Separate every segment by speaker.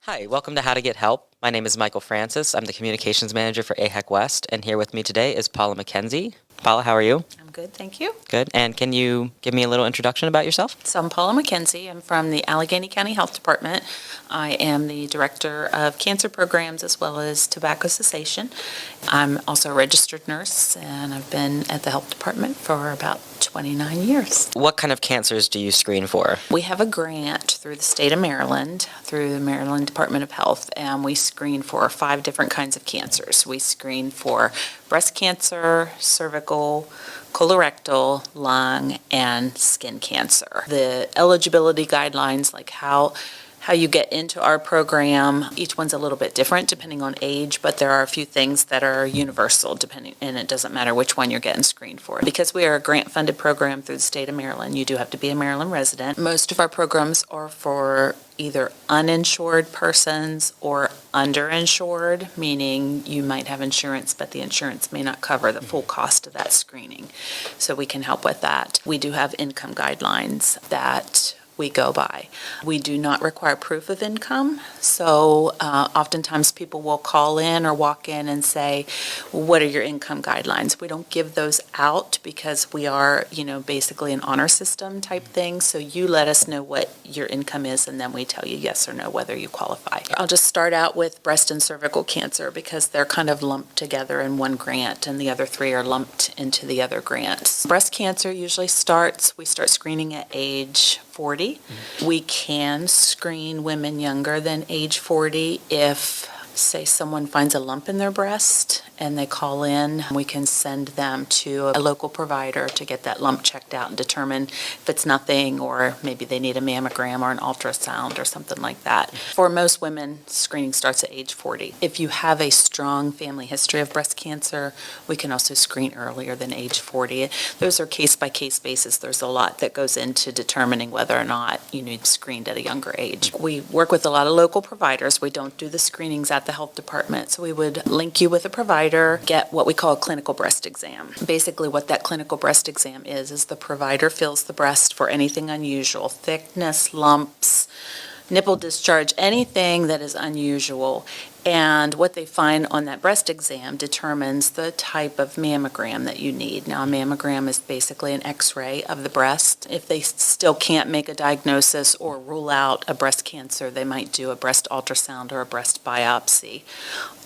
Speaker 1: Hi, welcome to How to Get Help. My name is Michael Francis. I'm the Communications Manager for AHEC West, and here with me today is Paula McKenzie. Paula, how are you?
Speaker 2: I'm good, thank you.
Speaker 1: Good. And can you give me a little introduction about yourself?
Speaker 2: So I'm Paula McKenzie. I'm from the Allegany County Health Department. I am the Director of Cancer Programs as well as Tobacco Cessation. I'm also a registered nurse, and I've been at the Health Department for about 29 years.
Speaker 1: What kind of cancers do you screen for?
Speaker 2: We have a grant through the state of Maryland, through the Maryland Department of Health, and we screen for 5 different kinds of cancers. We screen for breast cancer, cervical, colorectal, lung, and skin cancer. The eligibility guidelines, like how you get into our program, each one's a little bit different depending on age, but there are a few things that are universal and it doesn't matter which one you're getting screened for. Because we are a grant-funded program through the state of Maryland, you do have to be a Maryland resident. Most of our programs are for either uninsured persons or underinsured, meaning you might have insurance, but the insurance may not cover the full cost of that screening. So we can help with that. We do have income guidelines that we go by. We do not require proof of income, so oftentimes people will call in or walk in and say, what are your income guidelines? We don't give those out because we are, basically an honor system type thing, so you let us know what your income is and then we tell you yes or no whether you qualify. I'll just start out with breast and cervical cancer because they're kind of lumped together in one grant and the other 3 are lumped into the other grants. Breast cancer usually we start screening at age 40. We can screen women younger than age 40 if, say, someone finds a lump in their breast and they call in. We can send them to a local provider to get that lump checked out and determine if it's nothing or maybe they need a mammogram or an ultrasound or something like that. For most women, screening starts at age 40. If you have a strong family history of breast cancer, we can also screen earlier than age 40. Those are case-by-case basis. There's a lot that goes into determining whether or not you need screened at a younger age. We work with a lot of local providers. We don't do the screenings at the health department, so we would link you with a provider, get what we call a clinical breast exam. Basically what that clinical breast exam is the provider feels the breast for anything unusual, thickness, lumps, nipple discharge, anything that is unusual. And what they find on that breast exam determines the type of mammogram that you need. Now, a mammogram is basically an x-ray of the breast. If they still can't make a diagnosis or rule out a breast cancer, they might do a breast ultrasound or a breast biopsy.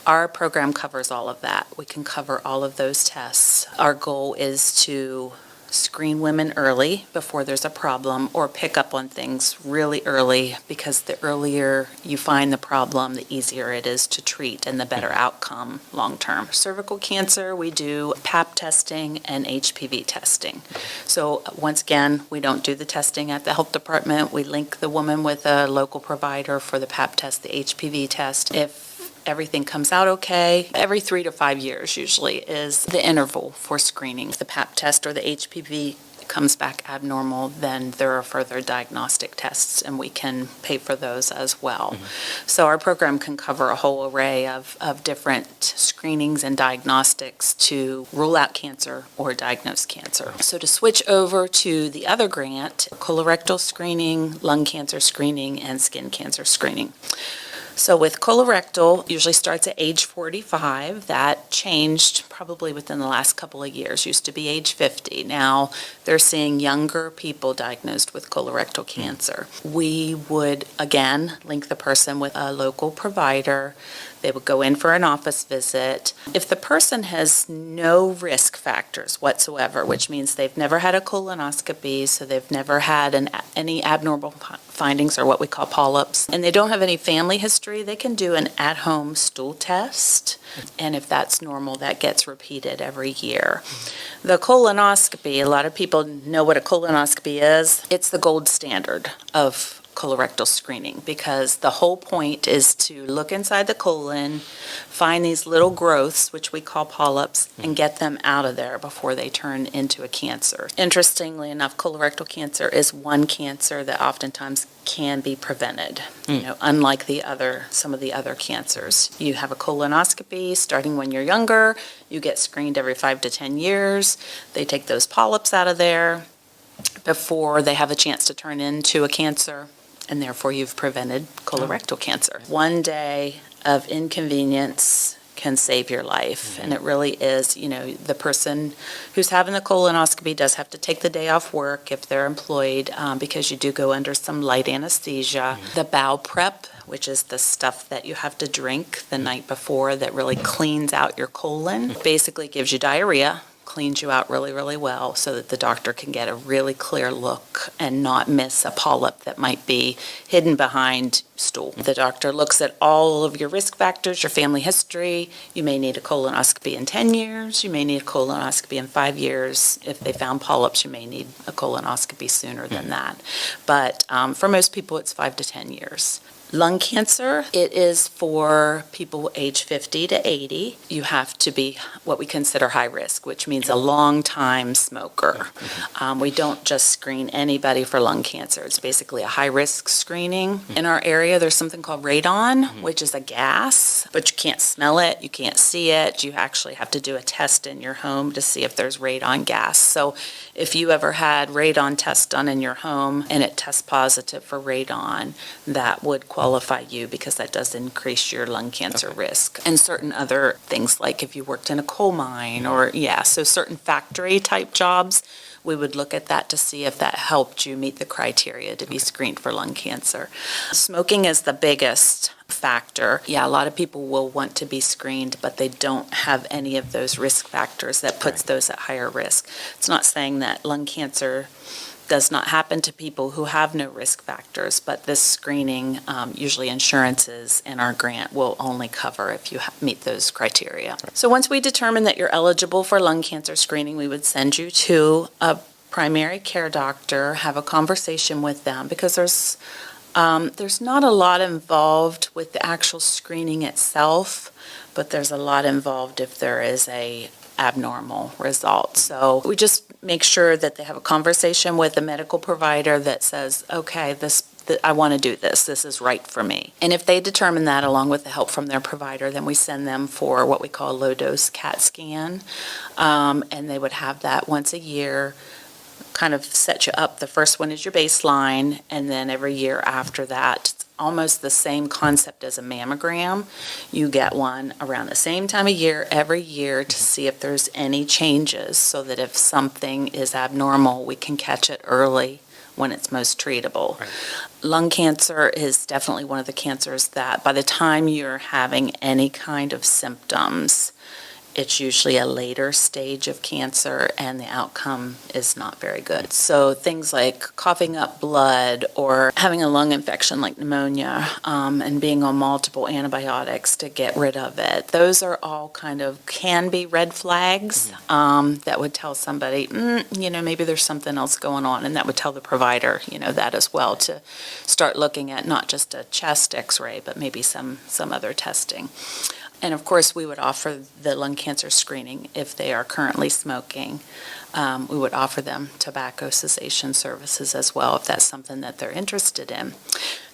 Speaker 2: Our program covers all of that. We can cover all of those tests. Our goal is to screen women early before there's a problem or pick up on things really early because the earlier you find the problem, the easier it is to treat and the better outcome long term. Cervical cancer, we do Pap testing and HPV testing. So once again, we don't do the testing at the health department. We link the woman with a local provider for the Pap test, the HPV test. If everything comes out okay, every 3 to 5 years usually is the interval for screening. If the Pap test or the HPV comes back abnormal, then there are further diagnostic tests and we can pay for those as well. So our program can cover a whole array of different screenings and diagnostics to rule out cancer or diagnose cancer. So to switch over to the other grant, colorectal screening, lung cancer screening, and skin cancer screening. So with colorectal, usually starts at age 45. That changed probably within the last couple of years. Used to be age 50. Now they're seeing younger people diagnosed with colorectal cancer. We would, again, link the person with a local provider. They would go in for an office visit. If the person has no risk factors whatsoever, which means they've never had a colonoscopy, so they've never had any abnormal findings or what we call polyps, and they don't have any family history, they can do an at-home stool test. And if that's normal, that gets repeated every year. The colonoscopy, a lot of people know what a colonoscopy is. It's the gold standard of colorectal screening because the whole point is to look inside the colon, find these little growths, which we call polyps, and get them out of there before they turn into a cancer. Interestingly enough, colorectal cancer is one cancer that oftentimes can be prevented, unlike some of the other cancers. You have a colonoscopy starting when you're younger, you get screened every 5 to 10 years, they take those polyps out of there before they have a chance to turn into a cancer. and therefore you've prevented colorectal cancer. One day of inconvenience can save your life, and it really is. The person who's having the colonoscopy does have to take the day off work if they're employed, because you do go under some light anesthesia. The bowel prep, which is the stuff that you have to drink the night before that really cleans out your colon, basically gives you diarrhea, cleans you out really, really well so that the doctor can get a really clear look and not miss a polyp that might be hidden behind stool. The doctor looks at all of your risk factors, your family history. You may need a colonoscopy in 10 years. You may need a colonoscopy in 5 years. If they found polyps, you may need a colonoscopy sooner than that. But for most people, it's 5 to 10 years. Lung cancer, it is for people age 50 to 80. You have to be what we consider high risk, which means a long-time smoker. We don't just screen anybody for lung cancer. It's basically a high-risk screening. In our area, there's something called radon, which is a gas, but you can't smell it, you can't see it. You actually have to do a test in your home to see if there's radon gas. So if you ever had radon test done in your home and it tests positive for radon, that would qualify you because that does increase your lung cancer risk. And certain other things, like if you worked in a coal mine so certain factory type jobs, we would look at that to see if that helped you meet the criteria to be screened for lung cancer. Smoking is the biggest factor. Yeah, a lot of people will want to be screened, but they don't have any of those risk factors that puts those at higher risk. It's not saying that lung cancer does not happen to people who have no risk factors, but this screening, usually insurances and our grant will only cover if you meet those criteria. So once we determine that you're eligible for lung cancer screening, we would send you to a primary care doctor, have a conversation with them, because there's not a lot involved with the actual screening itself, but there's a lot involved if there is a abnormal result. So we just make sure that they have a conversation with a medical provider that says, okay, I want to do this. This is right for me. And if they determine that along with the help from their provider, then we send them for what we call a low-dose CAT scan. And they would have that once a year, kind of set you up. The first one is your baseline, and then every year after that, it's almost the same concept as a mammogram. You get one around the same time of year every year to see if there's any changes, so that if something is abnormal, we can catch it early when it's most treatable. Right. Lung cancer is definitely one of the cancers that by the time you're having any kind of symptoms, it's usually a later stage of cancer and the outcome is not very good. So things like coughing up blood or having a lung infection like pneumonia, and being on multiple antibiotics to get rid of it, those are all can be red flags that would tell somebody, maybe there's something else going on, and that would tell the provider, that as well, to start looking at not just a chest x-ray, but maybe some other testing. And of course, we would offer the lung cancer screening if they are currently smoking. We would offer them tobacco cessation services as well if that's something that they're interested in.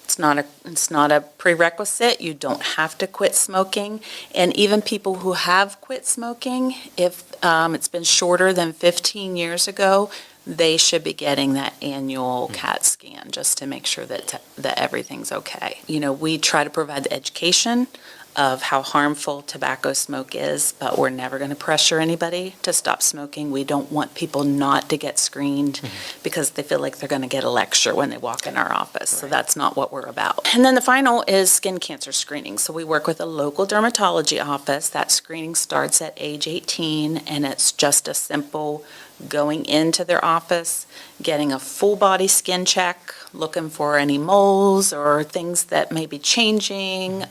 Speaker 2: It's not a prerequisite. You don't have to quit smoking. And even people who have quit smoking, if it's been shorter than 15 years ago, they should be getting that annual CAT scan just to make sure that everything's okay. We try to provide the education of how harmful tobacco smoke is, but we're never going to pressure anybody to stop smoking. We don't want people not to get screened because they feel like they're going to get a lecture when they walk in our office. Right. So that's not what we're about. And then the final is skin cancer screening. So we work with a local dermatology office. That screening starts at age 18, and it's just a simple going into their office, getting a full body skin check, looking for any moles or things that may be changing.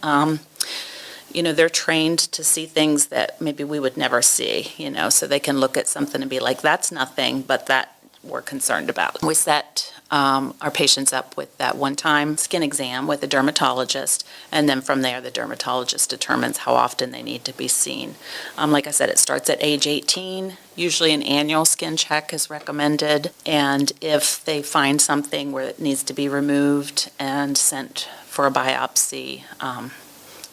Speaker 2: They're trained to see things that maybe we would never see, so they can look at something and be like, that's nothing, but that we're concerned about. We set our patients up with that one-time skin exam with a dermatologist, and then from there, the dermatologist determines how often they need to be seen. Like I said, it starts at age 18. Usually an annual skin check is recommended, and if they find something where it needs to be removed and sent for a biopsy,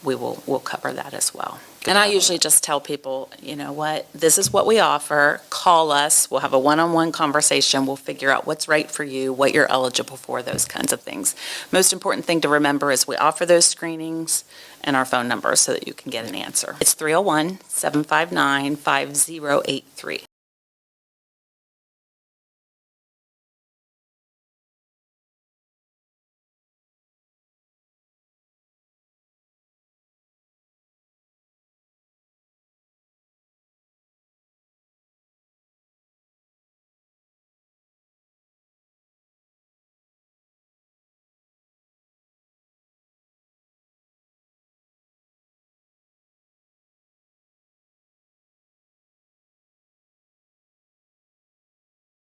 Speaker 2: we'll cover that as well. And I usually just tell people, you know what, this is what we offer. Call us. We'll have a one-on-one conversation. We'll figure out what's right for you, what you're eligible for, those kinds of things. Most important thing to remember is we offer those screenings and our phone number so that you can get an answer. It's 301-759-5083.